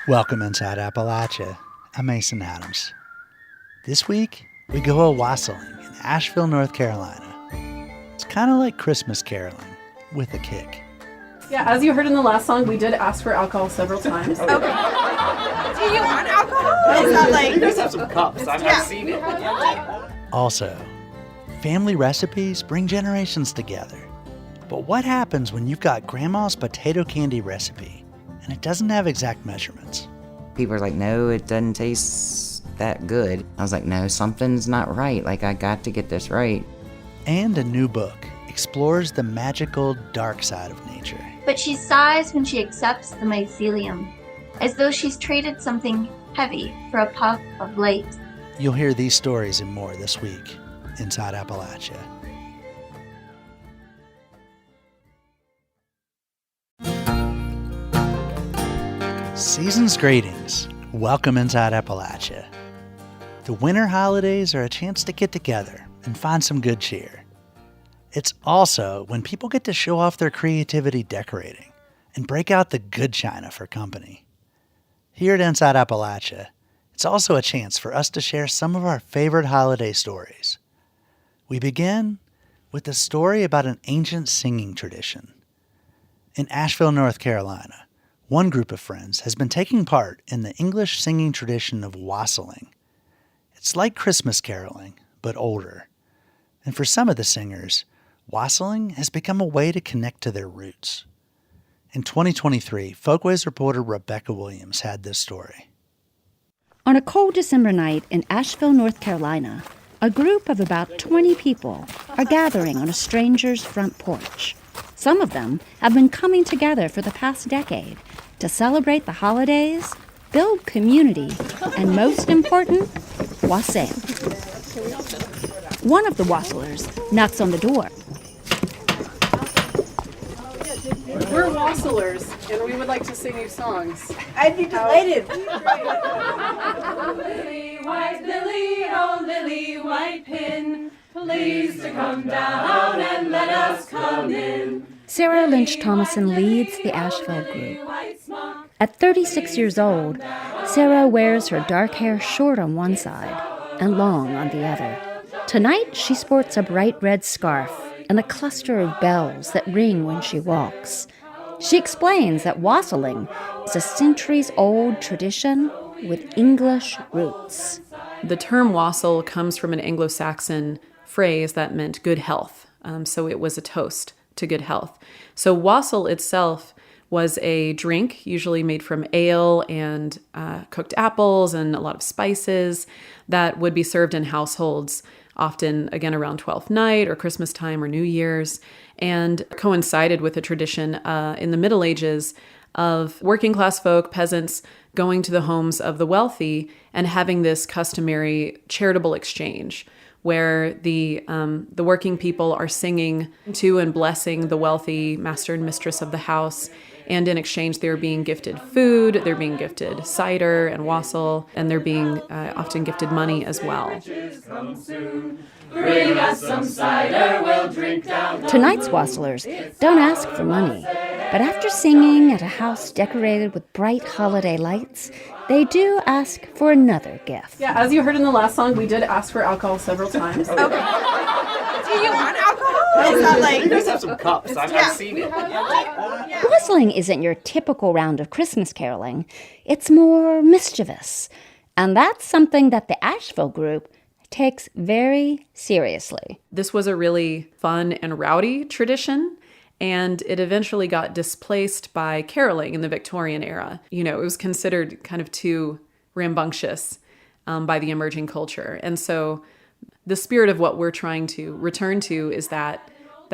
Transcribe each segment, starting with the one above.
Welcome inside Appalachia. I'm Mason Adams. This week, we go a-wassailing in Asheville, North Carolina. It's kind of like Christmas caroling, with a kick. Yeah, as you heard in the last song, we did ask for alcohol several times. Okay. Do you want alcohol? It's not like... You guys have some cups. I've seen it. Also, family recipes bring generations together. But what happens when you've got Grandma's potato candy recipe and it doesn't have exact measurements? People are like, no, it doesn't taste that good. I was like, no, something's not right. Like, I got to get this right. And a new book explores the magical dark side of nature. But she sighs when she accepts the mycelium, as though she's traded something heavy for a puff of light. You'll hear these stories and more this week inside Appalachia. Season's greetings. Welcome inside Appalachia. The winter holidays are a chance to get together and find some good cheer. It's also when people get to show off their creativity decorating and break out the good china for company. Here at Inside Appalachia, it's also a chance for us to share some of our favorite holiday stories. We begin with a story about an ancient singing tradition. In Asheville, North Carolina, one group of friends has been taking part in the English singing tradition of wassailing. It's like Christmas caroling, but older. And for some of the singers, wassailing has become a way to connect to their roots. In 2023, Folkways reporter Rebecca Williams had this story. On a cold December night in Asheville, North Carolina, a group of about 20 people are gathering on a stranger's front porch. Some of them have been coming together for the past decade to celebrate the holidays, build community, and most important, wassail. One of the wassailers knocks on the door. We're wassailers, and we would like to sing you songs. I'd be delighted. Lily white lily, oh lily white pin, please to come down and let us come in. Sarah Lynch Thomason leads the Asheville group. At 36 years old, Sarah wears her dark hair short on one side and long on the other. Tonight, she sports a bright red scarf and a cluster of bells that ring when she walks. She explains that wassailing is a centuries-old tradition with English roots. The term wassail comes from an Anglo-Saxon phrase that meant good health. So it was a toast to good health. So wassail itself was a drink usually made from ale and cooked apples and a lot of spices that would be served in households, often, again, around 12th night or Christmas time or New Year's, and coincided with a tradition in the Middle Ages of working class folk, peasants, going to the homes of the wealthy and having this customary charitable exchange where the working people are singing to and blessing the wealthy master and mistress of the house. And in exchange, they're being gifted food, they're being gifted cider and wassail, and they're being often gifted money as well. Bring us some cider, we'll drink down. Tonight's wassailers don't ask for money, but after singing at a house decorated with bright holiday lights, they do ask for another gift. Yeah, as you heard in the last song, we did ask for alcohol several times. Okay. Do you want alcohol? It's not like... You guys have some cups. I've seen it. Whistling isn't your typical round of Christmas caroling. It's more mischievous. And that's something that the Asheville group takes very seriously. This was a really fun and rowdy tradition, and it eventually got displaced by caroling in the Victorian era. You know, it was considered kind of too rambunctious by the emerging culture. And so the spirit of what we're trying to return to is that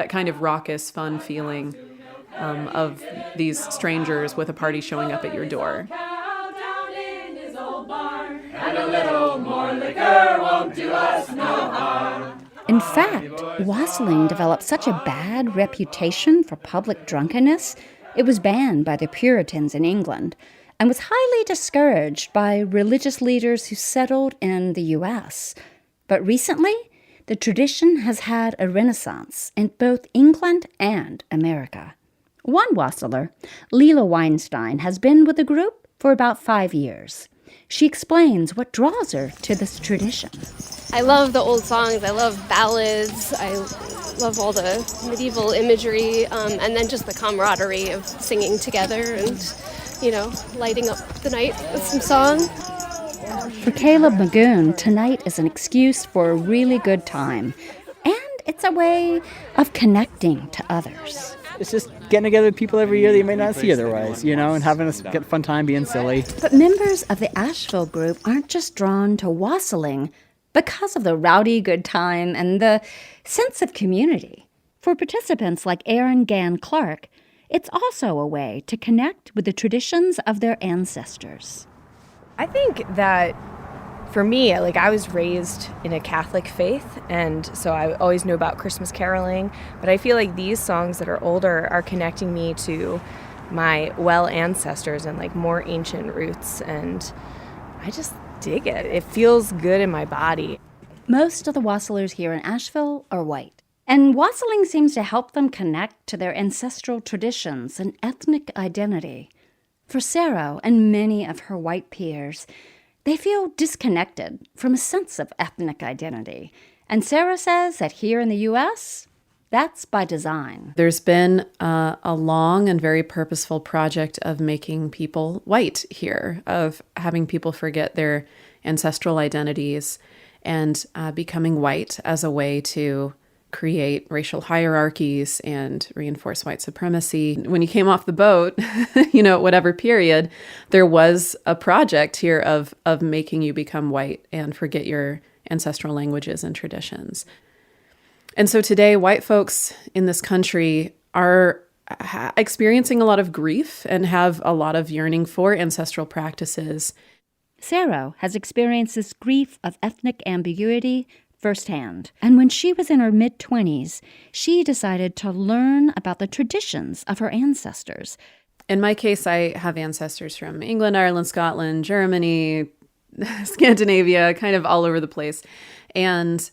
kind of raucous, fun feeling of these strangers with a party showing up at your door. And a little more liquor won't do us no harm. In fact, wassailing developed such a bad reputation for public drunkenness, it was banned by the Puritans in England and was highly discouraged by religious leaders who settled in the U.S. But recently, the tradition has had a renaissance in both England and America. One wassailer, Leela Weinstein, has been with the group for about 5 years. She explains what draws her to this tradition. I love the old songs. I love ballads. I love all the medieval imagery, and then just the camaraderie of singing together and, lighting up the night with some song. For Caleb Magoon, tonight is an excuse for a really good time, and it's a way of connecting to others. It's just getting together with people every year that you may not see otherwise, and having a fun time being silly. But members of the Asheville group aren't just drawn to wassailing because of the rowdy good time and the sense of community. For participants like Aaron Gann Clark, it's also a way to connect with the traditions of their ancestors. I think that for me, I was raised in a Catholic faith, and so I always knew about Christmas caroling, but I feel like these songs that are older are connecting me to my ancestors and more ancient roots, and I just dig it. It feels good in my body. Most of the wassailers here in Asheville are white, and wassailing seems to help them connect to their ancestral traditions and ethnic identity. For Sarah and many of her white peers, they feel disconnected from a sense of ethnic identity. And Sarah says that here in the U.S., that's by design. There's been a long and very purposeful project of making people white here, of having people forget their ancestral identities and becoming white as a way to create racial hierarchies and reinforce white supremacy. When you came off the boat, whatever period, there was a project here of making you become white and forget your ancestral languages and traditions. And so today, white folks in this country are experiencing a lot of grief and have a lot of yearning for ancestral practices. Sarah has experienced this grief of ethnic ambiguity firsthand. And when she was in her mid-20s, she decided to learn about the traditions of her ancestors. In my case, I have ancestors from England, Ireland, Scotland, Germany, Scandinavia, kind of all over the place. And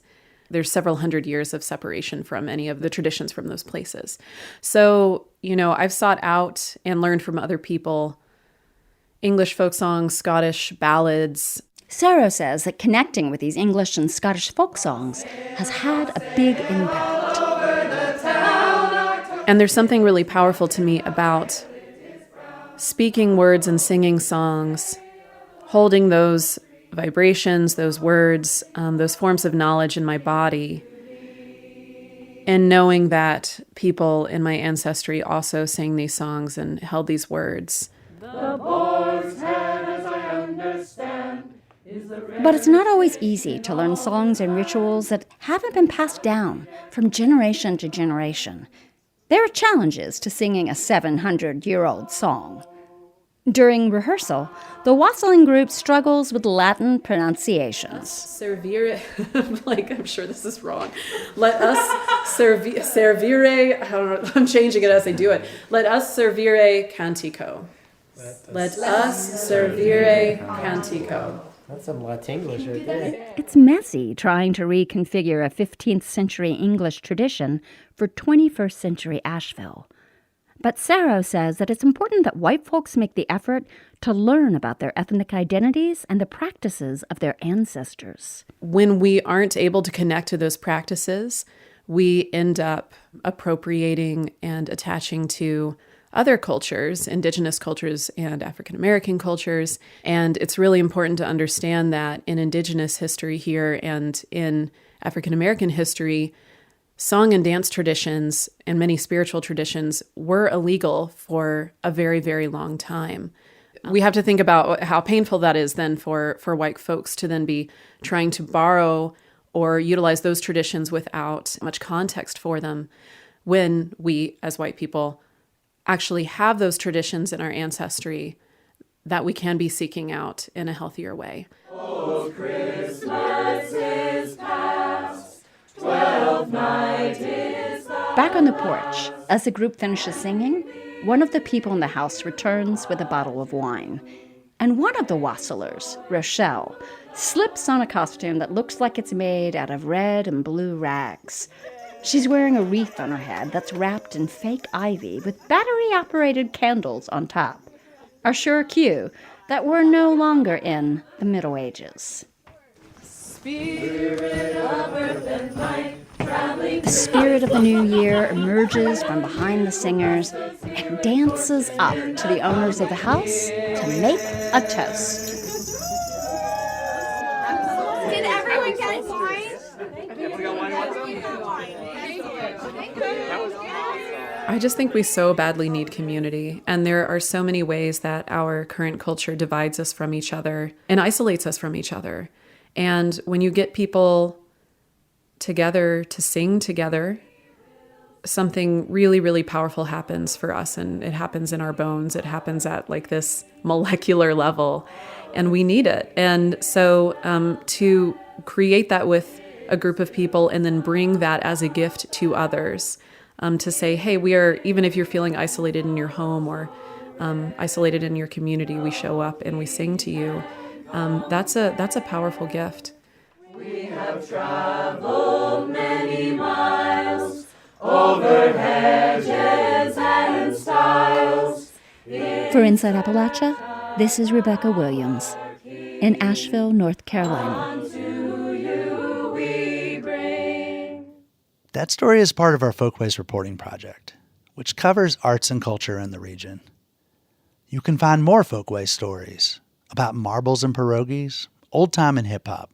there's several hundred years of separation from any of the traditions from those places. So, I've sought out and learned from other people English folk songs, Scottish ballads. Sarah says that connecting with these English and Scottish folk songs has had a big impact. And there's something really powerful to me about speaking words and singing songs, holding those vibrations, those words, those forms of knowledge in my body, and knowing that people in my ancestry also sang these songs and held these words. The boar's head, as I understand, But it's not always easy to learn songs and rituals that haven't been passed down from generation to generation. There are challenges to singing a 700-year-old song. During rehearsal, the wassailing group struggles with Latin pronunciations. Servire, I'm sure this is wrong. Let us servire, I don't know, I'm changing it as I do it. Let us servire cantico. Let us servire cantico. That's some Latinglish right there. It's messy trying to reconfigure a 15th century English tradition for 21st century Asheville. But Sarah says that it's important that white folks make the effort to learn about their ethnic identities and the practices of their ancestors. When we aren't able to connect to those practices, we end up appropriating and attaching to other cultures, indigenous cultures and African American cultures. And it's really important to understand that in indigenous history here and in African American history, song and dance traditions and many spiritual traditions were illegal for a very, very long time. We have to think about how painful that is then for white folks to then be trying to borrow or utilize those traditions without much context for them when we, as white people, actually have those traditions in our ancestry that we can be seeking out in a healthier way. Oh, Christmas is past, 12th night is past. Back on the porch, as the group finishes singing, one of the people in the house returns with a bottle of wine. And one of the wassailers, Rochelle, slips on a costume that looks like it's made out of red and blue rags. She's wearing a wreath on her head that's wrapped in fake ivy with battery-operated candles on top. Our sure cue, that were no longer in the Middle Ages. Spirit of earth and night, traveling. The spirit of the new year emerges from behind the singers and dances up to the owners of the house to make a toast. Did everyone get wine? I just think we so badly need community, and there are so many ways that our current culture divides us from each other and isolates us from each other. And when you get people together to sing together, something really, really powerful happens for us, and it happens in our bones. It happens at like this molecular level, and we need it. And so to create that with a group of people and then bring that as a gift to others, to say, hey, we are, even if you're feeling isolated in your home or isolated in your community, we show up and we sing to you. That's a powerful gift. We have traveled many miles over hedges and stiles. For Inside Appalachia, this is Rebecca Williams in Asheville, North Carolina. That story is part of our Folkways reporting project, which covers arts and culture in the region. You can find more Folkways stories about marbles and pierogies, old time and hip hop.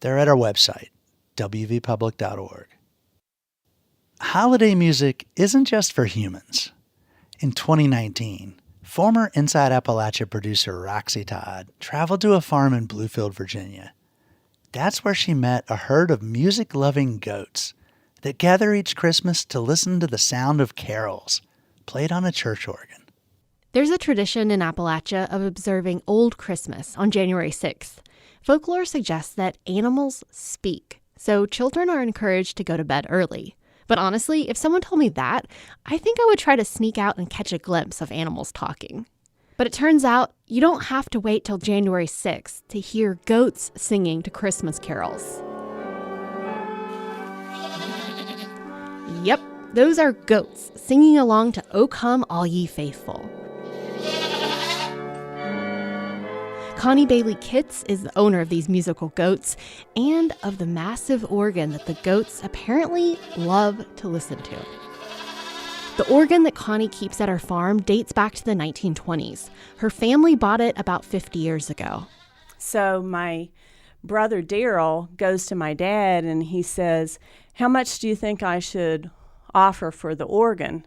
They're at our website, wvpublic.org. Holiday music isn't just for humans. In 2019, former Inside Appalachia producer Roxy Todd traveled to a farm in Bluefield, Virginia. That's where she met a herd of music-loving goats that gather each Christmas to listen to the sound of carols played on a church organ. There's a tradition in Appalachia of observing Old Christmas on January 6th. Folklore suggests that animals speak, so children are encouraged to go to bed early. But honestly, if someone told me that, I think I would try to sneak out and catch a glimpse of animals talking. But it turns out you don't have to wait till January 6th to hear goats singing to Christmas carols. Yep, those are goats singing along to O Come All Ye Faithful. Connie Bailey Kitts is the owner of these musical goats and of the massive organ that the goats apparently love to listen to. The organ that Connie keeps at her farm dates back to the 1920s. Her family bought it about 50 years ago. So my brother Daryl goes to my dad and he says, "How much do you think I should offer for the organ?"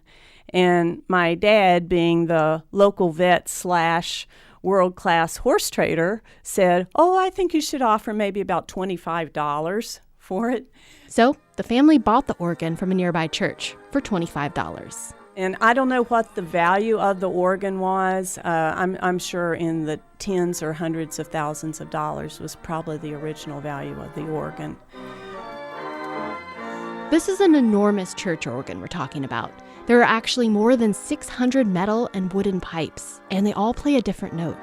And my dad, being the local vet / world-class horse trader, said, "Oh, I think you should offer maybe about $25 for it." So the family bought the organ from a nearby church for $25. And I don't know what the value of the organ was. I'm sure in the tens or hundreds of thousands of dollars was probably the original value of the organ. This is an enormous church organ we're talking about. There are actually more than 600 metal and wooden pipes, and they all play a different note.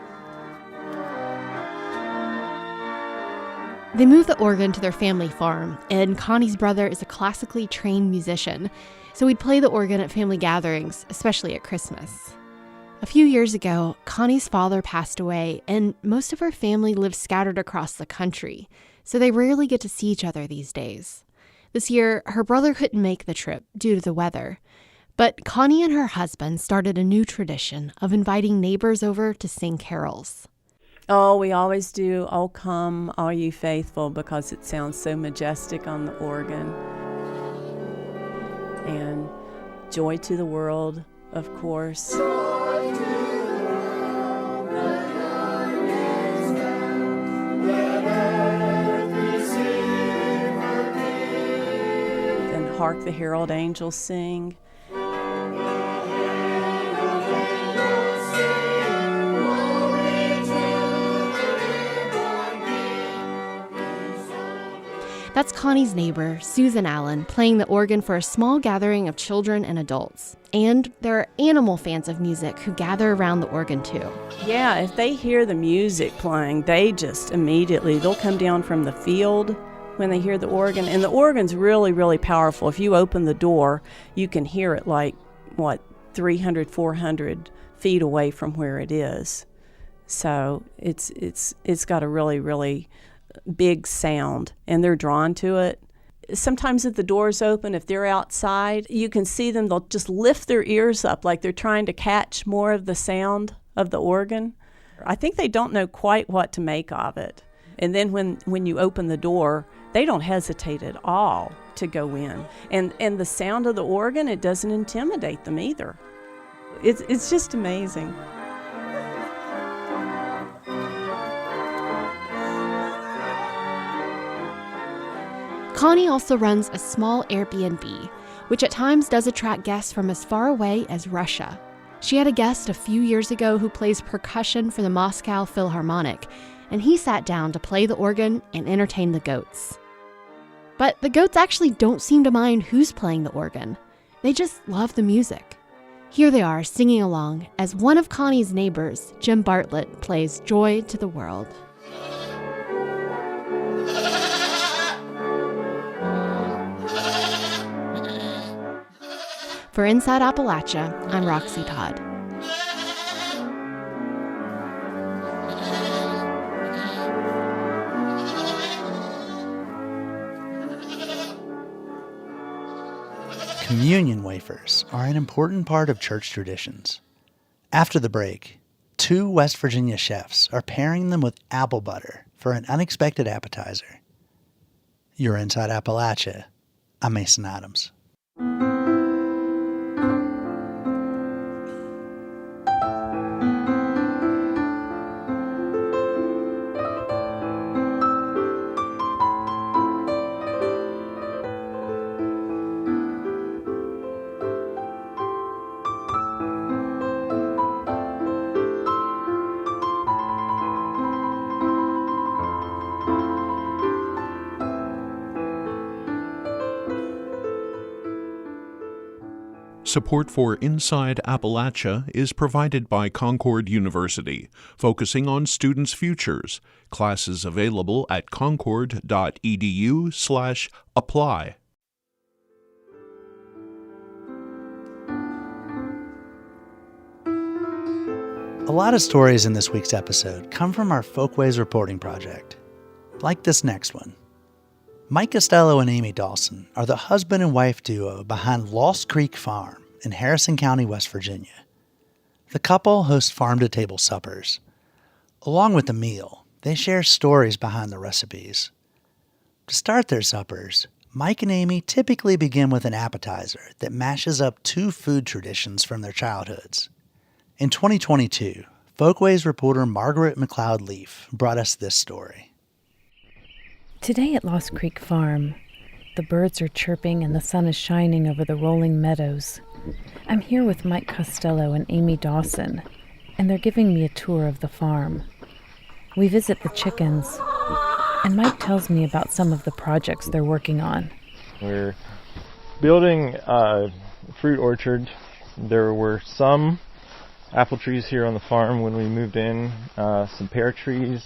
They moved the organ to their family farm, and Connie's brother is a classically trained musician, so we'd play the organ at family gatherings, especially at Christmas. A few years ago, Connie's father passed away, and most of her family lives scattered across the country, so they rarely get to see each other these days. This year, her brother couldn't make the trip due to the weather, but Connie and her husband started a new tradition of inviting neighbors over to sing carols. Oh, we always do "O Come All Ye Faithful" because it sounds so majestic on the organ. And "Joy to the World," of course. Hark the Herald Angels Sing. That's Connie's neighbor, Susan Allen, playing the organ for a small gathering of children and adults. And there are animal fans of music who gather around the organ too. Yeah, if they hear the music playing, they just immediately, they'll come down from the field when they hear the organ. And the organ's really, really powerful. If you open the door, you can hear it like, 300, 400 feet away from where it is. So it's got a really, really big sound, and they're drawn to it. Sometimes if the door's open, if they're outside, you can see them, they'll just lift their ears up like they're trying to catch more of the sound of the organ. I think they don't know quite what to make of it. And then when you open the door, they don't hesitate at all to go in. And the sound of the organ, it doesn't intimidate them either. It's just amazing. Connie also runs a small Airbnb, which at times does attract guests from as far away as Russia. She had a guest a few years ago who plays percussion for the Moscow Philharmonic, and he sat down to play the organ and entertain the goats. But the goats actually don't seem to mind who's playing the organ. They just love the music. Here they are singing along as one of Connie's neighbors, Jim Bartlett, plays Joy to the World. For Inside Appalachia, I'm Roxy Todd. Communion wafers are an important part of church traditions. After the break, 2 West Virginia chefs are pairing them with apple butter for an unexpected appetizer. You're Inside Appalachia. I'm Mason Adams. Support for Inside Appalachia is provided by Concord University, focusing on students' futures. Classes available at concord.edu/apply. A lot of stories in this week's episode come from our Folkways reporting project, like this next one. Mike Costello and Amy Dawson are the husband and wife duo behind Lost Creek Farm in Harrison County, West Virginia. The couple hosts farm-to-table suppers. Along with the meal, they share stories behind the recipes. To start their suppers, Mike and Amy typically begin with an appetizer that mashes up 2 food traditions from their childhoods. In 2022, Folkways reporter Margaret McLeod Leaf brought us this story. Today at Lost Creek Farm, the birds are chirping and the sun is shining over the rolling meadows. I'm here with Mike Costello and Amy Dawson, and they're giving me a tour of the farm. We visit the chickens, and Mike tells me about some of the projects they're working on. We're building a fruit orchard. There were some apple trees here on the farm when we moved in, some pear trees,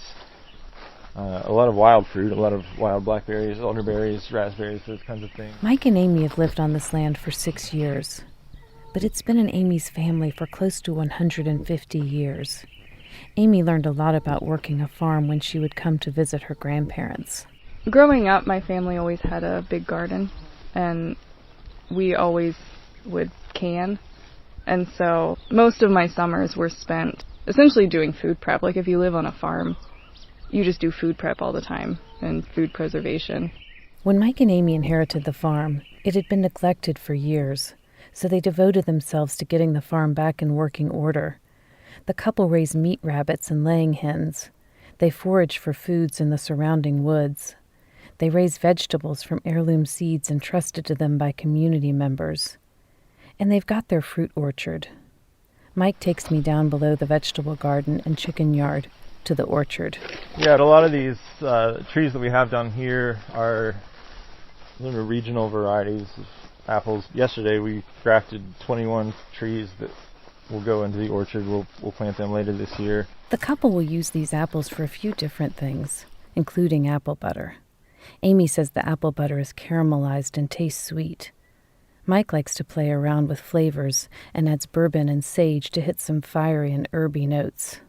a lot of wild fruit, a lot of wild blackberries, elderberries, raspberries, those kinds of things. Mike and Amy have lived on this land for 6 years, but it's been in Amy's family for close to 150 years. Amy learned a lot about working a farm when she would come to visit her grandparents. Growing up, my family always had a big garden, and we always would can. And so most of my summers were spent essentially doing food prep. Like if you live on a farm, you just do food prep all the time and food preservation. When Mike and Amy inherited the farm, it had been neglected for years, so they devoted themselves to getting the farm back in working order. The couple raised meat rabbits and laying hens. They foraged for foods in the surrounding woods. They raised vegetables from heirloom seeds entrusted to them by community members. And they've got their fruit orchard. Mike takes me down below the vegetable garden and chicken yard to the orchard. Yeah, a lot of these trees that we have down here are little regional varieties of apples. Yesterday we grafted 21 trees that will go into the orchard. We'll plant them later this year. The couple will use these apples for a few different things, including apple butter. Amy says the apple butter is caramelized and tastes sweet. Mike likes to play around with flavors and adds bourbon and sage to hit some fiery and herby notes.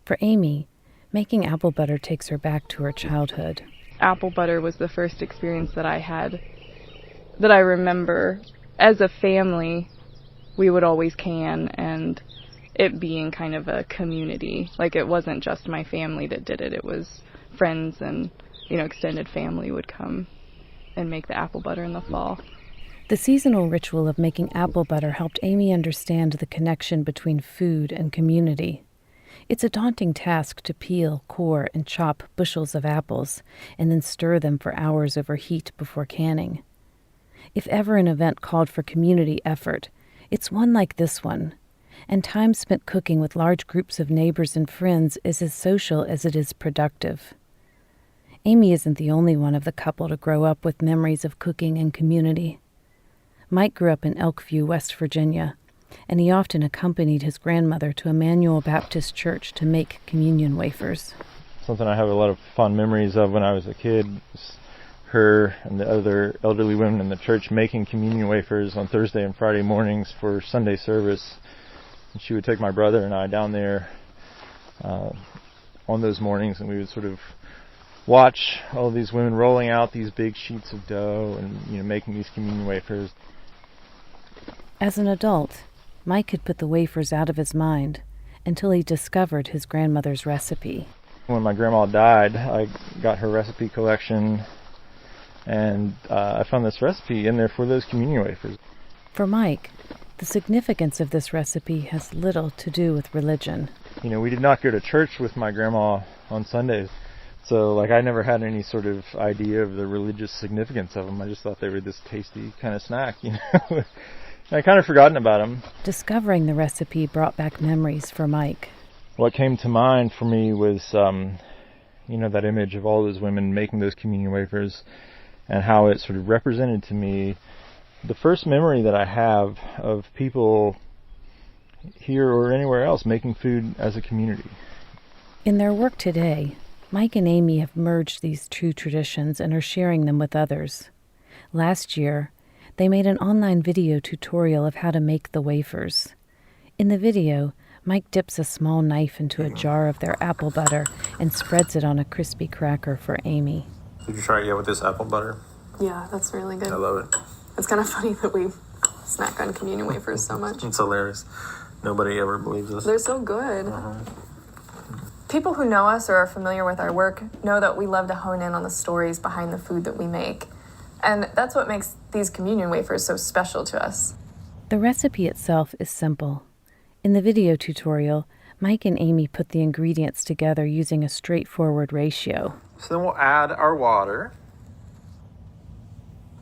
For Amy, making apple butter takes her back to her childhood. Apple butter was the first experience that I had that I remember. As a family, we would always can, and it being kind of a community. Like, it wasn't just my family that did it. It was friends and, extended family would come and make the apple butter in the fall. The seasonal ritual of making apple butter helped Amy understand the connection between food and community. It's a daunting task to peel, core, and chop bushels of apples and then stir them for hours over heat before canning. If ever an event called for community effort, it's one like this one, and time spent cooking with large groups of neighbors and friends is as social as it is productive. Amy isn't the only one of the couple to grow up with memories of cooking and community. Mike grew up in Elkview, West Virginia, and he often accompanied his grandmother to Emmanuel Baptist Church to make communion wafers. Something I have a lot of fond memories of when I was a kid was her and the other elderly women in the church making communion wafers on Thursday and Friday mornings for Sunday service. And she would take my brother and I down there on those mornings, and we would sort of watch all these women rolling out these big sheets of dough and making these communion wafers. As an adult, Mike had put the wafers out of his mind until he discovered his grandmother's recipe. When my grandma died, I got her recipe collection, and I found this recipe in there for those communion wafers. For Mike, the significance of this recipe has little to do with religion. We did not go to church with my grandma on Sundays, so I never had any sort of idea of the religious significance of them. I just thought they were this tasty kind of snack, I kind of forgotten about them. Discovering the recipe brought back memories for Mike. What came to mind for me was, that image of all those women making those communion wafers, and how it sort of represented to me the first memory that I have of people here or anywhere else making food as a community. In their work today, Mike and Amy have merged these two traditions and are sharing them with others. Last year, they made an online video tutorial of how to make the wafers. In the video, Mike dips a small knife into a jar of their apple butter and spreads it on a crispy cracker for Amy. Did you try it yet with this apple butter? Yeah, that's really good. I love it. It's kind of funny that we snack on communion wafers so much. It's hilarious. Nobody ever believes us. They're so good. People who know us or are familiar with our work know that we love to hone in on the stories behind the food that we make. And that's what makes these communion wafers so special to us. The recipe itself is simple. In the video tutorial, Mike and Amy put the ingredients together using a straightforward ratio. So then we'll add our water.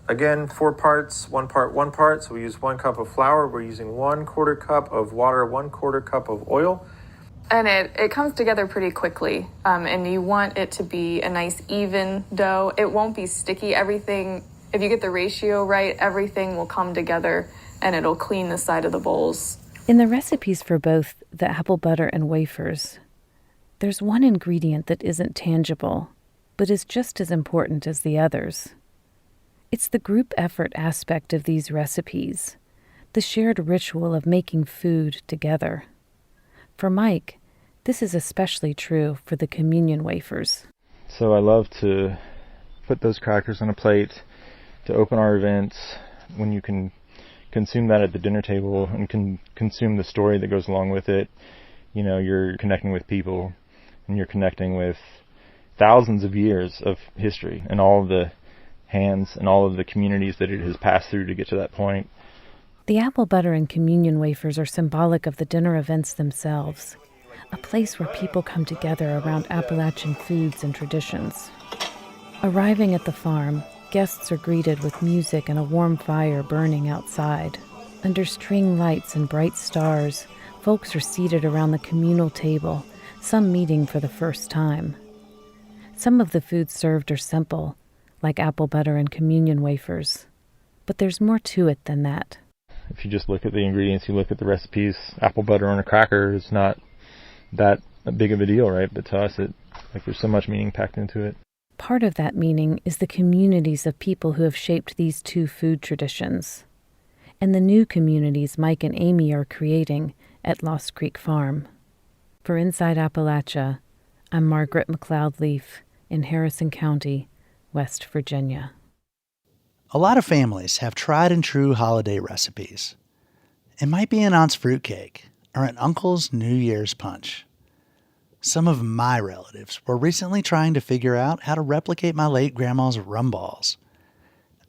Again, 4 parts, 1 part, 1 part. So we use 1 cup of flour. We're using 1/4 cup of water, 1/4 cup of oil. And it comes together pretty quickly. And you want it to be a nice even dough. It won't be sticky. Everything, if you get the ratio right, everything will come together and it'll clean the side of the bowls. In the recipes for both the apple butter and wafers, there's one ingredient that isn't tangible, but is just as important as the others. It's the group effort aspect of these recipes, the shared ritual of making food together. For Mike, this is especially true for the communion wafers. So I love to put those crackers on a plate to open our events when you can consume that at the dinner table and can consume the story that goes along with it. You're connecting with people, and you're connecting with thousands of years of history and all of the hands and all of the communities that it has passed through to get to that point. The apple butter and communion wafers are symbolic of the dinner events themselves, a place where people come together around Appalachian foods and traditions. Arriving at the farm, guests are greeted with music and a warm fire burning outside. Under string lights and bright stars, folks are seated around the communal table, some meeting for the first time. Some of the foods served are simple, like apple butter and communion wafers. But there's more to it than that. If you just look at the ingredients, you look at the recipes, apple butter on a cracker is not that big of a deal, right? But to us, there's so much meaning packed into it. Part of that meaning is the communities of people who have shaped these two food traditions, and the new communities Mike and Amy are creating at Lost Creek Farm. For Inside Appalachia, I'm Margaret McLeod Leaf in Harrison County, West Virginia. A lot of families have tried and true holiday recipes. It might be an aunt's fruitcake or an uncle's New Year's punch. Some of my relatives were recently trying to figure out how to replicate my late grandma's rum balls.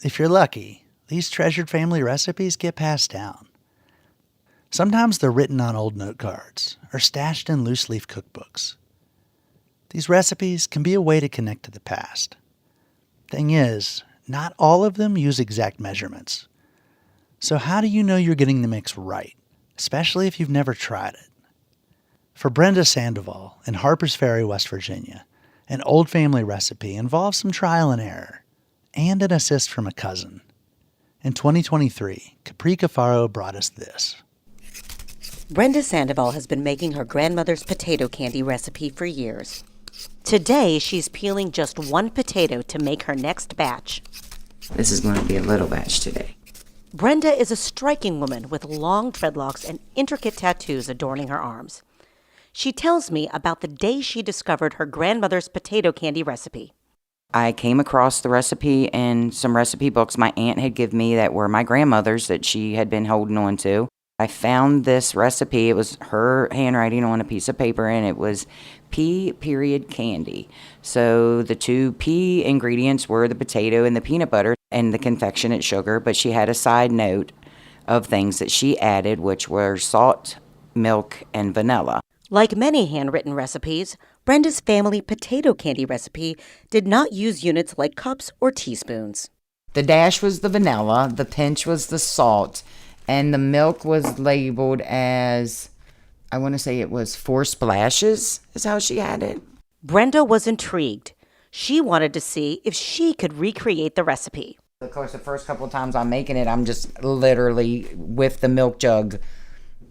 If you're lucky, these treasured family recipes get passed down. Sometimes they're written on old note cards or stashed in loose-leaf cookbooks. These recipes can be a way to connect to the past. Thing is, not all of them use exact measurements. So how do you know you're getting the mix right, especially if you've never tried it? For Brenda Sandoval in Harpers Ferry, West Virginia, an old family recipe involves some trial and error and an assist from a cousin. In 2023, Capri Cafaro brought us this. Brenda Sandoval has been making her grandmother's potato candy recipe for years. Today, she's peeling just one potato to make her next batch. This is going to be a little batch today. Brenda is a striking woman with long dreadlocks and intricate tattoos adorning her arms. She tells me about the day she discovered her grandmother's potato candy recipe. I came across the recipe in some recipe books my aunt had given me that were my grandmother's that she had been holding on to. I found this recipe. It was her handwriting on a piece of paper, and it was pea period candy. So the two pea ingredients were the potato and the peanut butter and the confectionate sugar, but she had a side note of things that she added, which were salt, milk, and vanilla. Like many handwritten recipes, Brenda's family potato candy recipe did not use units like cups or teaspoons. The dash was the vanilla, the pinch was the salt, and the milk was labeled as, I want to say it was 4 splashes, is how she had it. Brenda was intrigued. She wanted to see if she could recreate the recipe. Of course, the first couple of times I'm making it, I'm just literally with the milk jug,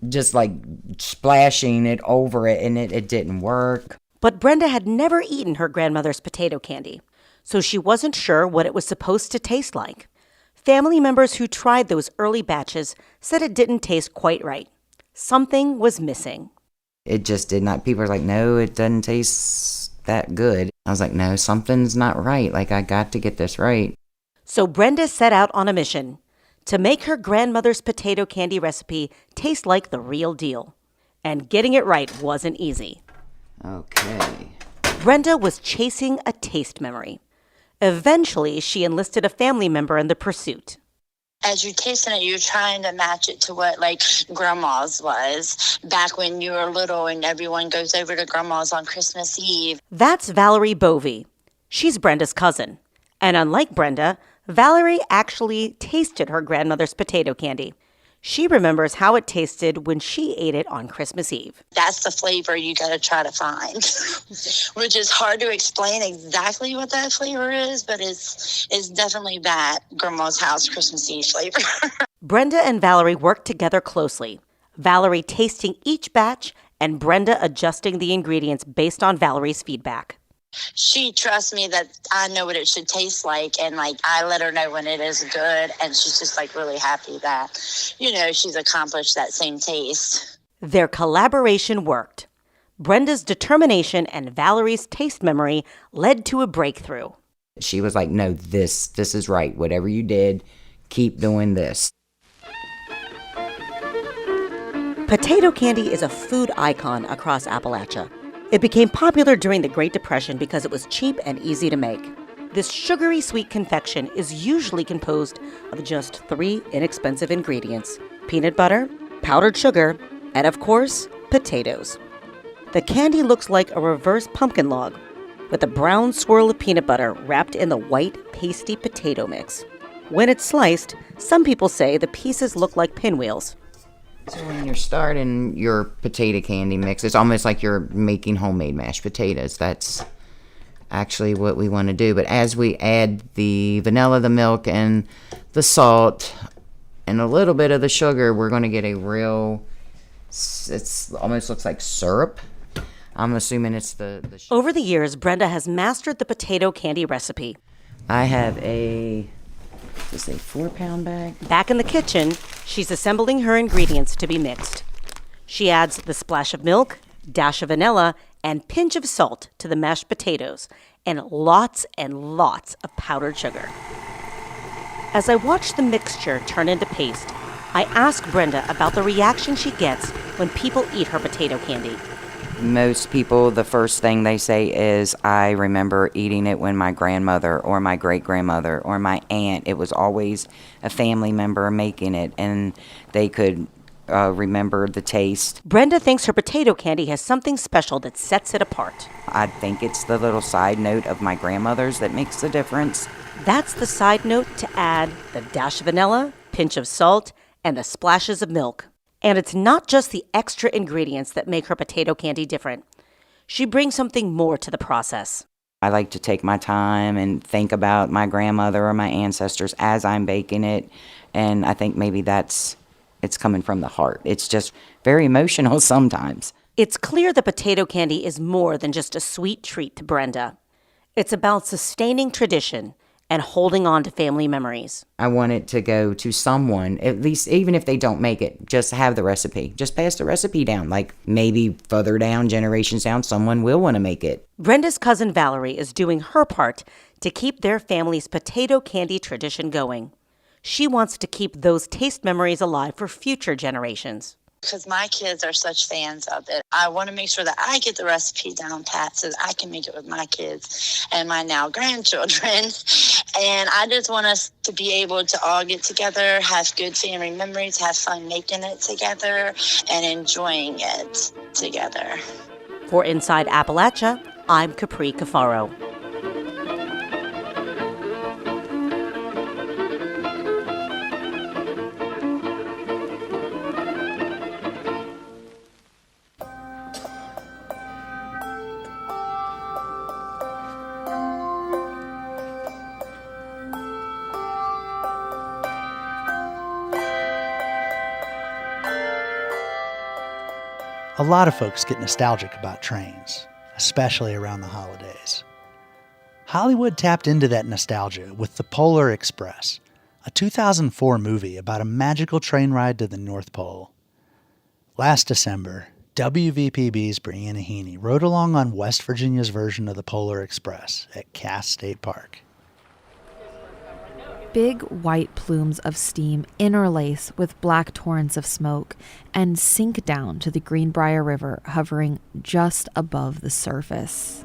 just like splashing it over it, and it didn't work. But Brenda had never eaten her grandmother's potato candy, so she wasn't sure what it was supposed to taste like. Family members who tried those early batches said it didn't taste quite right. Something was missing. It just did not. People were like, no, it doesn't taste that good. I was like, no, something's not right. Like, I got to get this right. So Brenda set out on a mission to make her grandmother's potato candy recipe taste like the real deal. And getting it right wasn't easy. Okay. Brenda was chasing a taste memory. Eventually, she enlisted a family member in the pursuit. As you're tasting it, you're trying to match it to what, like, Grandma's was back when you were little and everyone goes over to Grandma's on Christmas Eve. That's Valerie Bovey. She's Brenda's cousin. And unlike Brenda, Valerie actually tasted her grandmother's potato candy. She remembers how it tasted when she ate it on Christmas Eve. That's the flavor you got to try to find, which is hard to explain exactly what that flavor is, but it's definitely that Grandma's house Christmas Eve flavor. Brenda and Valerie worked together closely, Valerie tasting each batch and Brenda adjusting the ingredients based on Valerie's feedback. She trusts me that I know what it should taste like, and like I let her know when it is good, and she's just like really happy that, you know, she's accomplished that same taste. Their collaboration worked. Brenda's determination and Valerie's taste memory led to a breakthrough. She was like, no, this is right. Whatever you did, keep doing this. Potato candy is a food icon across Appalachia. It became popular during the Great Depression because it was cheap and easy to make. This sugary sweet confection is usually composed of just 3 inexpensive ingredients: peanut butter, powdered sugar, and of course, potatoes. The candy looks like a reverse pumpkin log, with a brown swirl of peanut butter wrapped in the white, pasty potato mix. When it's sliced, some people say the pieces look like pinwheels. So when you're starting your potato candy mix, it's almost like you're making homemade mashed potatoes. That's actually what we want to do. But as we add the vanilla, the milk, and the salt, and a little bit of the sugar, we're going to get a real, it almost looks like syrup. I'm assuming it's the sugar. Over the years, Brenda has mastered the potato candy recipe. I have a 4-pound bag. Back in the kitchen, she's assembling her ingredients to be mixed. She adds the splash of milk dash of vanilla, and pinch of salt to the mashed potatoes, and lots of powdered sugar. As I watch the mixture turn into paste, I ask Brenda about the reaction she gets when people eat her potato candy. Most people, the first thing they say is, I remember eating it when my grandmother or my great-grandmother or my aunt, it was always a family member making it, and they could remember the taste. Brenda thinks her potato candy has something special that sets it apart. I think it's the little side note of my grandmother's that makes the difference. That's the side note to add the dash of vanilla, pinch of salt, and the splashes of milk. And it's not just the extra ingredients that make her potato candy different. She brings something more to the process. I like to take my time and think about my grandmother or my ancestors as I'm baking it, and I think maybe it's coming from the heart. It's just very emotional sometimes. It's clear that potato candy is more than just a sweet treat to Brenda. It's about sustaining tradition and holding on to family memories. I want it to go to someone, at least even if they don't make it, just have the recipe. Just pass the recipe down. Like maybe further down, generations down, someone will want to make it. Brenda's cousin Valerie is doing her part to keep their family's potato candy tradition going. She wants to keep those taste memories alive for future generations. Because my kids are such fans of it. I want to make sure that I get the recipe down pat so that I can make it with my kids and my now grandchildren. And I just want us to be able to all get together, have good family memories, have fun making it together, and enjoying it together. For Inside Appalachia, I'm Capri Cafaro. A lot of folks get nostalgic about trains, especially around the holidays. Hollywood tapped into that nostalgia with The Polar Express, a 2004 movie about a magical train ride to the North Pole. Last December, WVPB's Brianna Heaney rode along on West Virginia's version of the Polar Express at Cass State Park. Big white plumes of steam interlace with black torrents of smoke and sink down to the Greenbrier River, hovering just above the surface.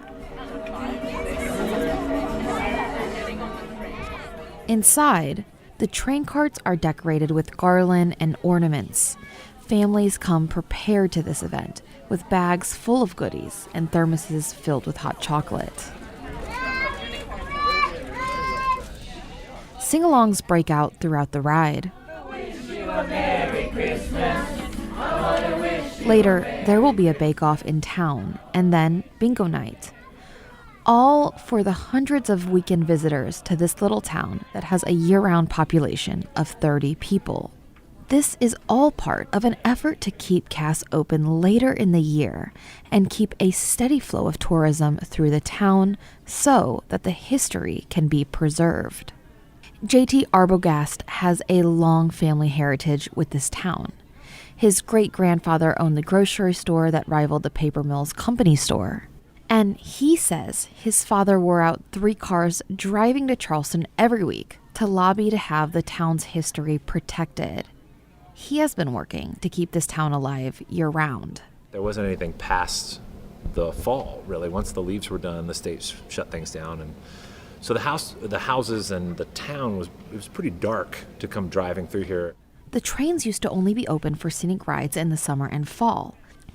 Inside, the train carts are decorated with garland and ornaments. Families come prepared to this event, with bags full of goodies and thermoses filled with hot chocolate. Sing-alongs break out throughout the ride. Later, there will be a bake-off in town, and then bingo night. All for the hundreds of weekend visitors to this little town that has a year-round population of 30 people. This is all part of an effort to keep Cass open later in the year and keep a steady flow of tourism through the town so that the history can be preserved. J.T. Arbogast has a long family heritage with this town. His great-grandfather owned the grocery store that rivaled the paper mill's company store. And he says his father wore out 3 cars driving to Charleston every week to lobby to have the town's history protected. He has been working to keep this town alive year-round. There wasn't anything past the fall, really. Once the leaves were done, the state shut things down, and so the houses and the town was pretty dark to come driving through here. The trains used to only be open for scenic rides in the summer and fall.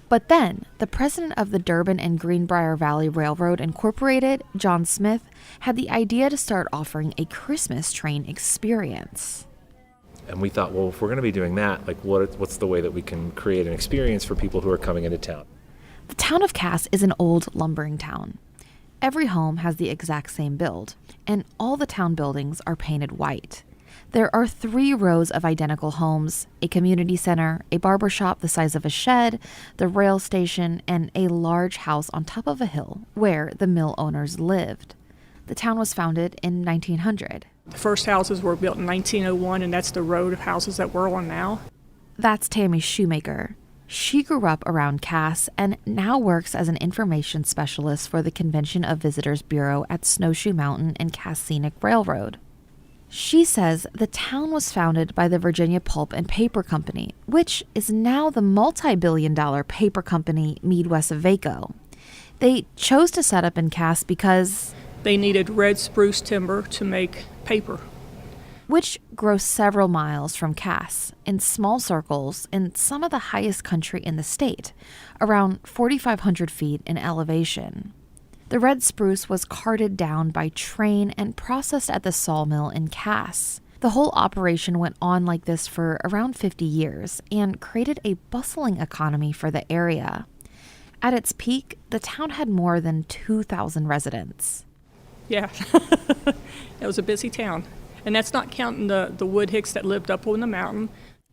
But then, the president of the Durbin and Greenbrier Valley Railroad Incorporated, John Smith, had the idea to start offering a Christmas train experience. And we thought, well, if we're going to be doing that, like what's the way that we can create an experience for people who are coming into town? The town of Cass is an old lumbering town. Every home has the exact same build, and all the town buildings are painted white. There are 3 rows of identical homes, a community center, a barber shop the size of a shed, the rail station, and a large house on top of a hill where the mill owners lived. The town was founded in 1900. The first houses were built in 1901, and that's the road of houses that we're on now. That's Tammy Shoemaker. She grew up around Cass and now works as an information specialist for the Convention of Visitors Bureau at Snowshoe Mountain and Cass Scenic Railroad. She says the town was founded by the Virginia Pulp and Paper Company, which is now the multi-billion-dollar paper company Midwest-Vaco. They chose to set up in Cass because they needed red spruce timber to make paper, which grows several miles from Cass, in small circles in some of the highest country in the state, around 4,500 feet in elevation. The red spruce was carted down by train and processed at the sawmill in Cass. The whole operation went on like this for around 50 years and created a bustling economy for the area. At its peak, the town had more than 2,000 residents. Yeah, it was a busy town. And that's not counting the wood hicks that lived up on the mountain.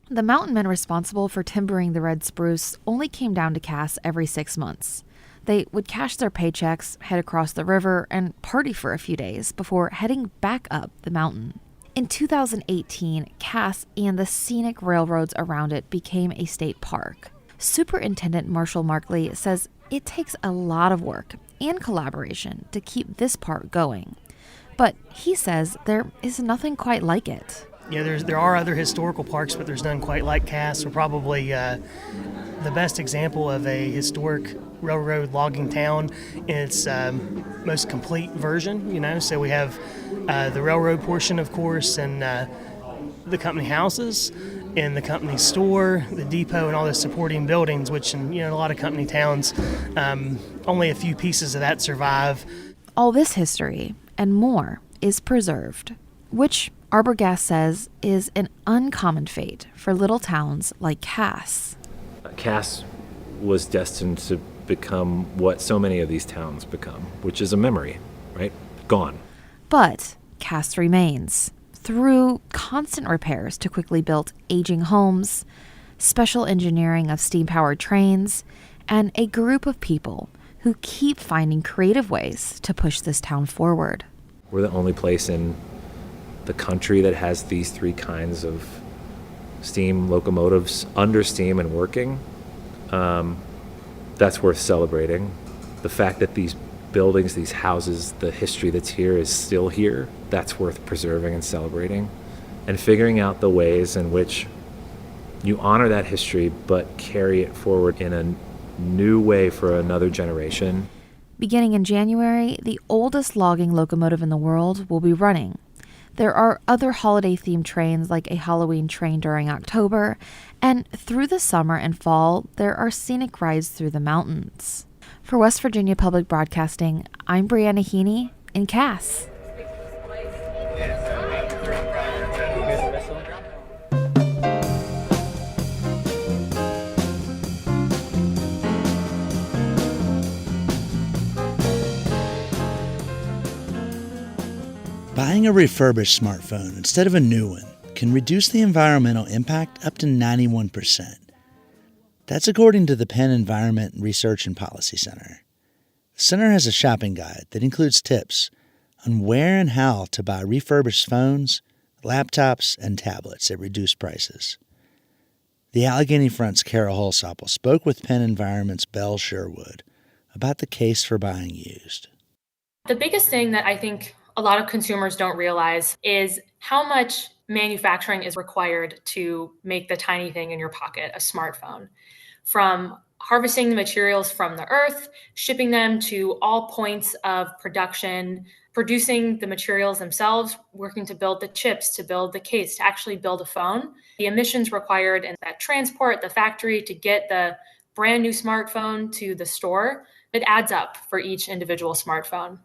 The mountain men responsible for timbering the red spruce only came down to Cass every 6 months. They would cash their paychecks, head across the river, and party for a few days before heading back up the mountain. In 2018, Cass and the scenic railroads around it became a state park. Superintendent Marshall Markley says it takes a lot of work and collaboration to keep this park going. But he says there is nothing quite like it. Yeah, there are other historical parks, but there's none quite like Cass. We're probably the best example of a historic railroad logging town in its most complete version, So we have the railroad portion, of course, and the company houses, and the company store, the depot, and all the supporting buildings, which in a lot of company towns, only a few pieces of that survive. All this history and more is preserved, which Arbogast says is an uncommon fate for little towns like Cass. Cass was destined to become what so many of these towns become, which is a memory, right? Gone. But Cass remains through constant repairs to quickly built aging homes, special engineering of steam-powered trains, and a group of people who keep finding creative ways to push this town forward. We're the only place in the country that has these three kinds of steam locomotives under steam and working. That's worth celebrating. The fact that these buildings, these houses, the history that's here is still here, that's worth preserving and celebrating. And figuring out the ways in which you honor that history but carry it forward in a new way for another generation. Beginning in January, the oldest logging locomotive in the world will be running. There are other holiday-themed trains like a Halloween train during October, and through the summer and fall, there are scenic rides through the mountains. For West Virginia Public Broadcasting, I'm Brianna Heaney in Cass. Buying a refurbished smartphone instead of a new one can reduce the environmental impact up to 91%. That's according to the Penn Environment Research and Policy Center. The center has a shopping guide that includes tips on where and how to buy refurbished phones, laptops, and tablets at reduced prices. The Allegheny Front's Carol Holsopple spoke with Penn Environment's Belle Sherwood about the case for buying used. The biggest thing that I think a lot of consumers don't realize is how much manufacturing is required to make the tiny thing in your pocket, a smartphone. From harvesting the materials from the earth, shipping them to all points of production, producing the materials themselves, working to build the chips, to build the case, to actually build a phone. The emissions required in that transport, the factory to get the brand new smartphone to the store, it adds up for each individual smartphone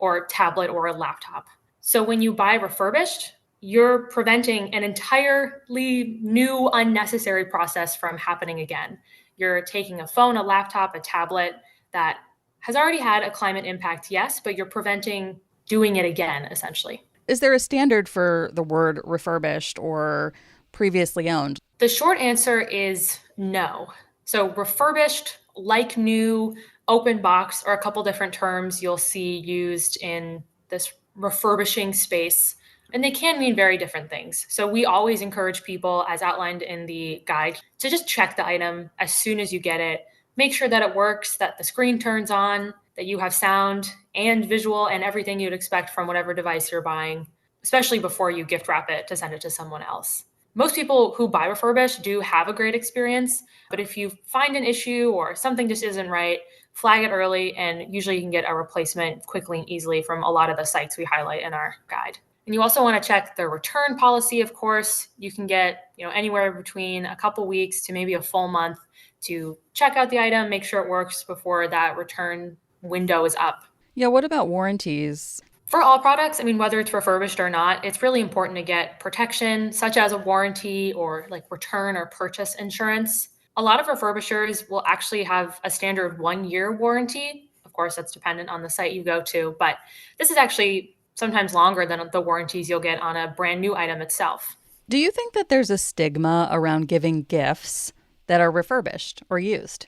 or tablet or a laptop. So when you buy refurbished, you're preventing an entirely new, unnecessary process from happening again. You're taking a phone, a laptop, a tablet that has already had a climate impact, yes, but you're preventing doing it again, essentially. Is there a standard for the word refurbished or previously owned? The short answer is no. So refurbished, like new, open box are a couple different terms you'll see used in this refurbishing space. And they can mean very different things. So we always encourage people, as outlined in the guide, to just check the item as soon as you get it. Make sure that it works, that the screen turns on, that you have sound and visual and everything you'd expect from whatever device you're buying, especially before you gift wrap it to send it to someone else. Most people who buy refurbished do have a great experience, but if you find an issue or something just isn't right, flag it early, and usually you can get a replacement quickly and easily from a lot of the sites we highlight in our guide. And you also want to check the return policy, of course. You can get, anywhere between a couple weeks to maybe a full month to check out the item, make sure it works before that return window is up. Yeah, what about warranties? For all products, whether it's refurbished or not, it's really important to get protection, such as a warranty or like return or purchase insurance. A lot of refurbishers will actually have a standard 1-year warranty. Of course, that's dependent on the site you go to, but this is actually sometimes longer than the warranties you'll get on a brand new item itself. Do you think that there's a stigma around giving gifts that are refurbished or used?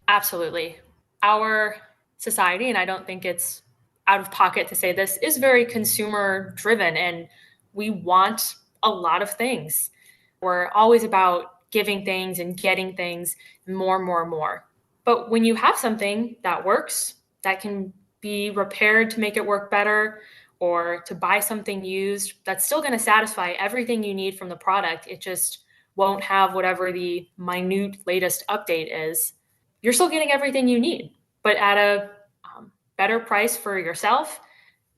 Absolutely. Our society, and I don't think it's out of pocket to say this, is very consumer driven, and we want a lot of things. We're always about giving things and getting things more. But when you have something that works, that can be repaired to make it work better, or to buy something used that's still going to satisfy everything you need from the product, it just won't have whatever the minute latest update is, you're still getting everything you need, but at a better price for yourself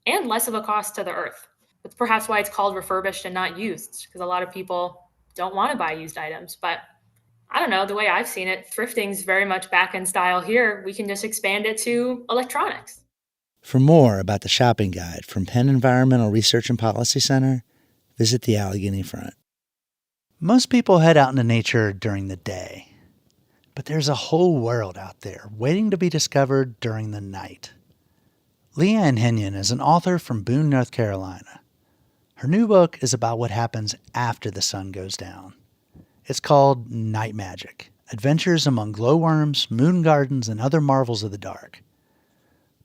and less of a cost to the earth. That's perhaps why it's called refurbished and not used, because a lot of people don't want to buy used items. But I don't know, the way I've seen it, thrifting's very much back in style here. We can just expand it to electronics. For more about the shopping guide from Penn Environmental Research and Policy Center, visit the Allegheny Front. Most people head out into nature during the day, but there's a whole world out there waiting to be discovered during the night. Leanne Henyon is an author from Boone, North Carolina. Her new book is about what happens after the sun goes down. It's called Night Magic: Adventures Among Glowworms, Moon Gardens, and Other Marvels of the Dark.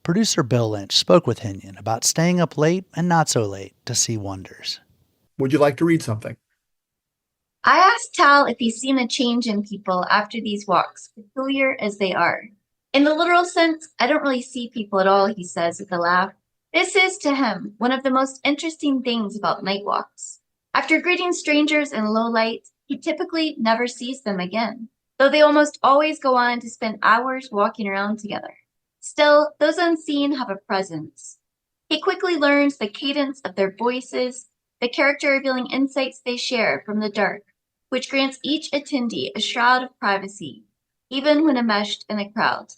Producer Bill Lynch spoke with Henyon about staying up late and not so late to see wonders. Would you like to read something? I asked Tal if he's seen a change in people after these walks, peculiar as they are. In the literal sense, I don't really see people at all, he says with a laugh. This is, to him, one of the most interesting things about night walks. After greeting strangers in low light, he typically never sees them again, though they almost always go on to spend hours walking around together. Still, those unseen have a presence. He quickly learns the cadence of their voices, the character-revealing insights they share from the dark, which grants each attendee a shroud of privacy, even when enmeshed in a crowd.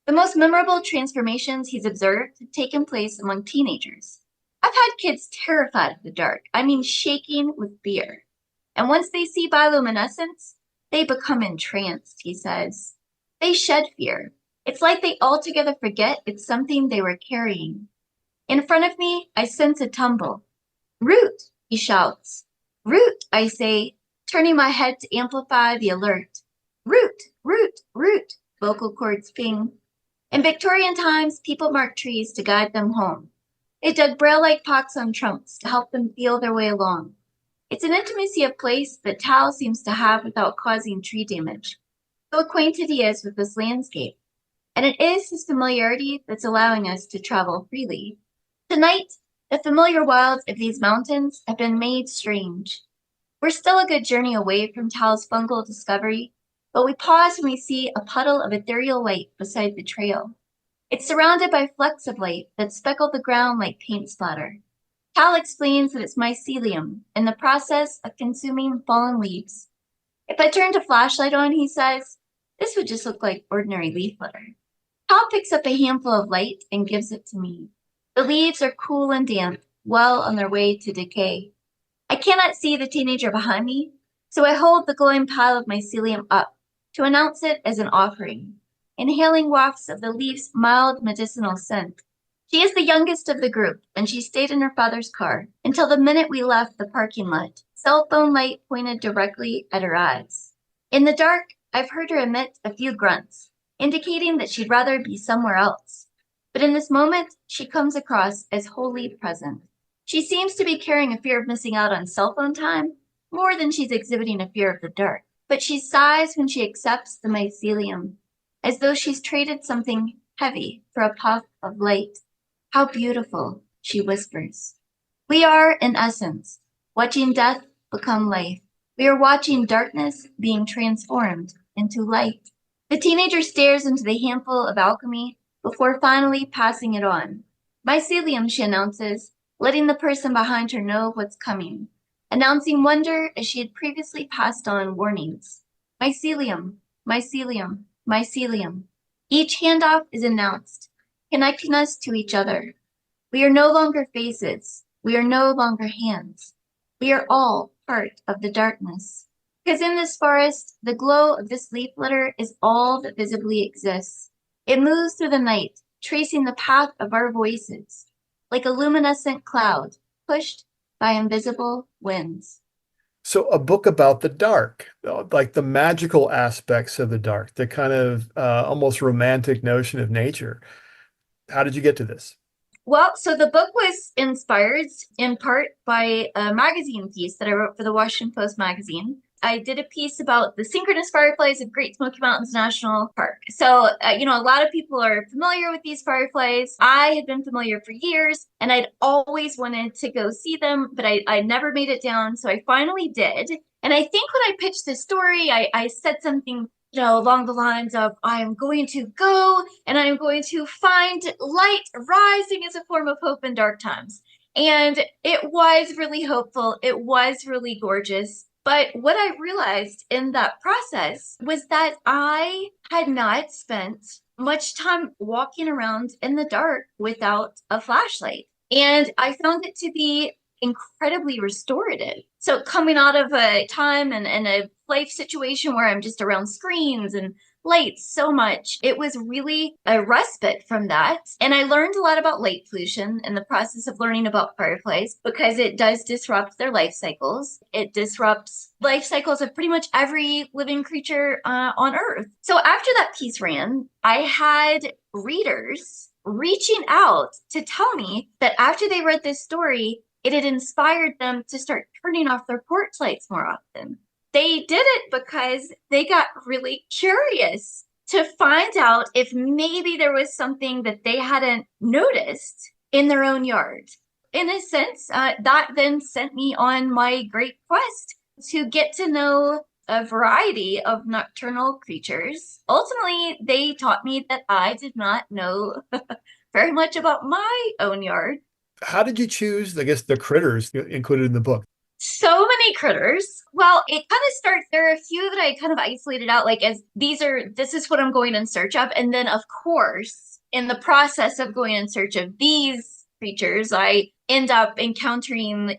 The most memorable transformations he's observed have taken place among teenagers. I've had kids terrified of the dark, shaking with fear. And once they see bioluminescence, they become entranced, he says. They shed fear. It's like they altogether forget it's something they were carrying. In front of me, I sense a tumble. Root, he shouts. Root, I say, turning my head to amplify the alert. Root, root, root, vocal cords ping. In Victorian times, people marked trees to guide them home. They dug braille-like pots on trunks to help them feel their way along. It's an intimacy of place that Tal seems to have without causing tree damage. So acquainted he is with this landscape. And it is his familiarity that's allowing us to travel freely. Tonight, the familiar wilds of these mountains have been made strange. We're still a good journey away from Tal's fungal discovery, but we pause when we see a puddle of ethereal light beside the trail. It's surrounded by flecks of light that speckle the ground like paint splatter. Tal explains that it's mycelium in the process of consuming fallen leaves. If I turned a flashlight on, he says, this would just look like ordinary leaf litter. Tal picks up a handful of light and gives it to me. The leaves are cool and damp, well on their way to decay. I cannot see the teenager behind me, so I hold the glowing pile of mycelium up to announce it as an offering, inhaling wafts of the leaf's mild medicinal scent. She is the youngest of the group, and she stayed in her father's car until the minute we left the parking lot, cell phone light pointed directly at her eyes. In the dark, I've heard her emit a few grunts, indicating that she'd rather be somewhere else. But in this moment, she comes across as wholly present. She seems to be carrying a fear of missing out on cell phone time more than she's exhibiting a fear of the dark. But she sighs when she accepts the mycelium, as though she's traded something heavy for a puff of light. How beautiful, she whispers. We are, in essence, watching death become life. We are watching darkness being transformed into light. The teenager stares into the handful of alchemy before finally passing it on. Mycelium, she announces, letting the person behind her know what's coming, announcing wonder as she had previously passed on warnings. Mycelium, mycelium, mycelium. Each handoff is announced, connecting us to each other. We are no longer faces. We are no longer hands. We are all part of the darkness. Because in this forest, the glow of this leaf litter is all that visibly exists. It moves through the night, tracing the path of our voices, like a luminescent cloud pushed by invisible winds. So a book about the dark, like the magical aspects of the dark, the kind of almost romantic notion of nature. How did you get to this? Well, so the book was inspired in part by a magazine piece that I wrote for the Washington Post magazine. I did a piece about the synchronous fireflies of Great Smoky Mountains National Park. So, a lot of people are familiar with these fireflies. I had been familiar for years, and I'd always wanted to go see them, but I never made it down. So I finally did. And I think when I pitched this story, I said something along the lines of, I am going to go and I am going to find light rising as a form of hope in dark times. And it was really hopeful. It was really gorgeous. But what I realized in that process was that I had not spent much time walking around in the dark without a flashlight. And I found it to be incredibly restorative. So coming out of a time and a life situation where I'm just around screens and lights so much, it was really a respite from that. And I learned a lot about light pollution in the process of learning about fireflies, because it does disrupt their life cycles. It disrupts life cycles of pretty much every living creature on Earth. So after that piece ran, I had readers reaching out to tell me that after they read this story, it had inspired them to start turning off their porch lights more often. They did it because they got really curious to find out if maybe there was something that they hadn't noticed in their own yard. In a sense, that then sent me on my great quest to get to know a variety of nocturnal creatures. Ultimately, they taught me that I did not know very much about my own yard. How did you choose, I guess, the critters included in the book? So many critters. Well, it kind of starts, there are a few that I kind of isolated out, like as this is what I'm going in search of. And then of course, in the process of going in search of these creatures, I end up encountering,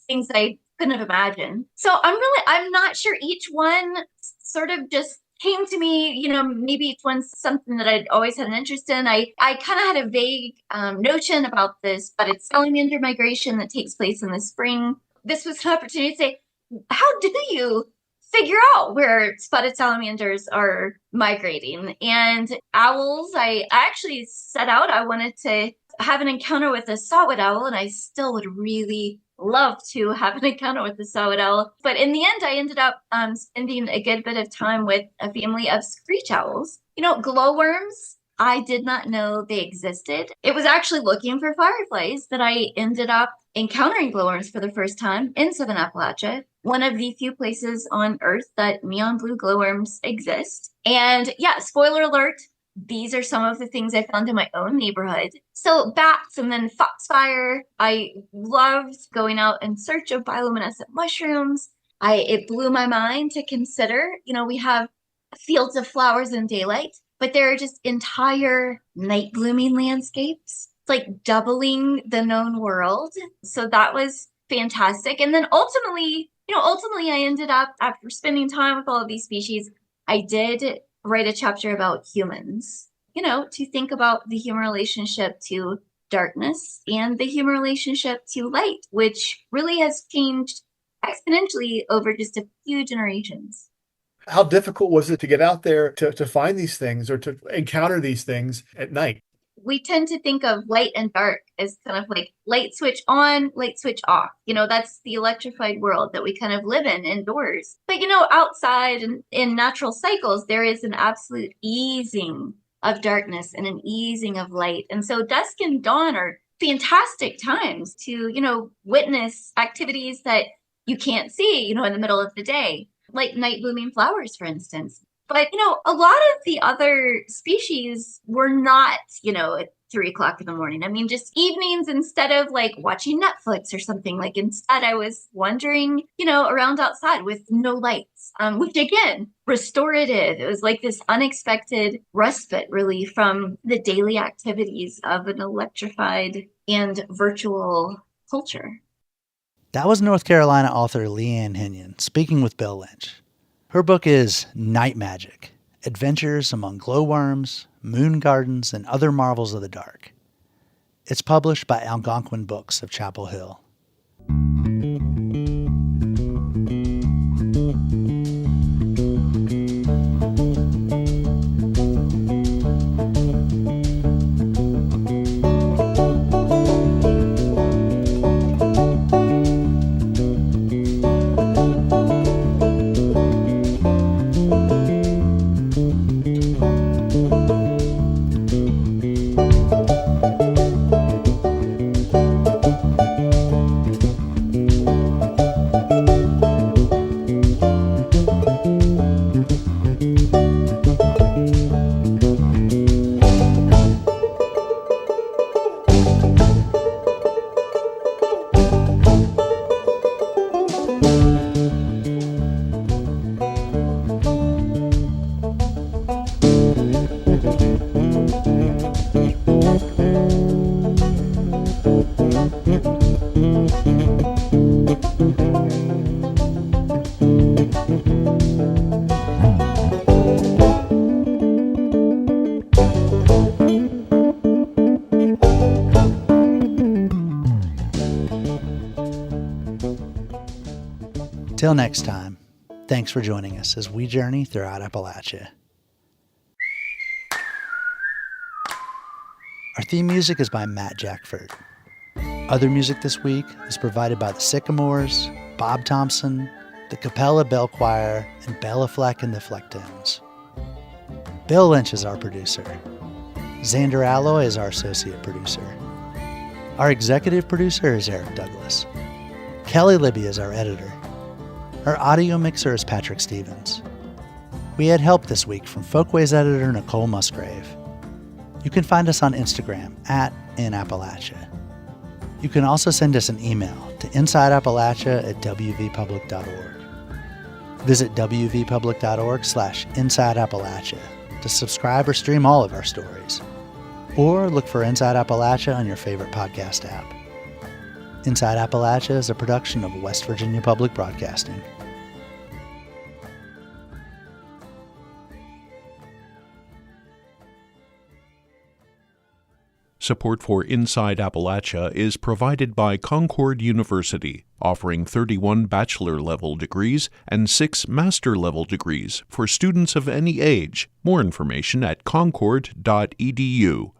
things that I couldn't have imagined. So I'm not sure each one sort of just came to me, maybe each one's something that I'd always had an interest in. I kind of had a vague notion about this, but it's salamander migration that takes place in the spring. This was an opportunity to say, how do you figure out where spotted salamanders are migrating? And owls, I actually set out, I wanted to have an encounter with a saw-whet owl, and I still would really love to have an encounter with the saw-whet owl. But in the end, I ended up spending a good bit of time with a family of screech owls. Glowworms, I did not know they existed. It was actually looking for fireflies that I ended up encountering glowworms for the first time in southern Appalachia, one of the few places on Earth that neon blue glowworms exist. And yeah, spoiler alert, these are some of the things I found in my own neighborhood. So bats and then foxfire. I loved going out in search of bioluminescent mushrooms. It blew my mind to consider, we have fields of flowers in daylight, but there are just entire night blooming landscapes. It's like doubling the known world. So that was fantastic. And then ultimately I ended up, after spending time with all of these species, I did write a chapter about humans, to think about the human relationship to darkness and the human relationship to light, which really has changed exponentially over just a few generations. How difficult was it to get out there to find these things or to encounter these things at night? we tend to think of light and dark as kind of like light switch on, light switch off. That's the electrified world that we kind of live in indoors. But, outside and in natural cycles, there is an absolute easing of darkness and an easing of light. And so dusk and dawn are fantastic times to, witness activities that you can't see, in the middle of the day, like night blooming flowers, for instance. But, a lot of the other species were not, at 3:00 in the morning. I mean, just evenings instead of like watching Netflix or something. Like instead I was wandering, around outside with no lights, which again, restorative. It was like this unexpected respite really from the daily activities of an electrified and virtual culture. That was North Carolina author Leanne Henyon speaking with Bill Lynch. Her book is Night Magic: Adventures Among Glowworms, Moon Gardens, and Other Marvels of the Dark. It's published by Algonquin Books of Chapel Hill. Till next time, thanks for joining us as we journey throughout Appalachia. Our theme music is by Matt Jackford. Other music this week is provided by the Sycamores, Bob Thompson, the Capella Bell Choir, and Bella Fleck and the Flecktones. Bill Lynch is our producer. Xander Alloy is our associate producer. Our executive producer is Eric Douglas. Kelly Libby is our editor. Our audio mixer is Patrick Stevens. We had help this week from Folkways editor Nicole Musgrave. You can find us on Instagram @InAppalachia. You can also send us an email to insideappalachia@wvpublic.org. Visit wvpublic.org/InsideAppalachia to subscribe or stream all of our stories. Or look for Inside Appalachia on your favorite podcast app. Inside Appalachia is a production of West Virginia Public Broadcasting. Support for Inside Appalachia is provided by Concord University, offering 31 bachelor-level degrees and 6 master-level degrees for students of any age. More information at concord.edu.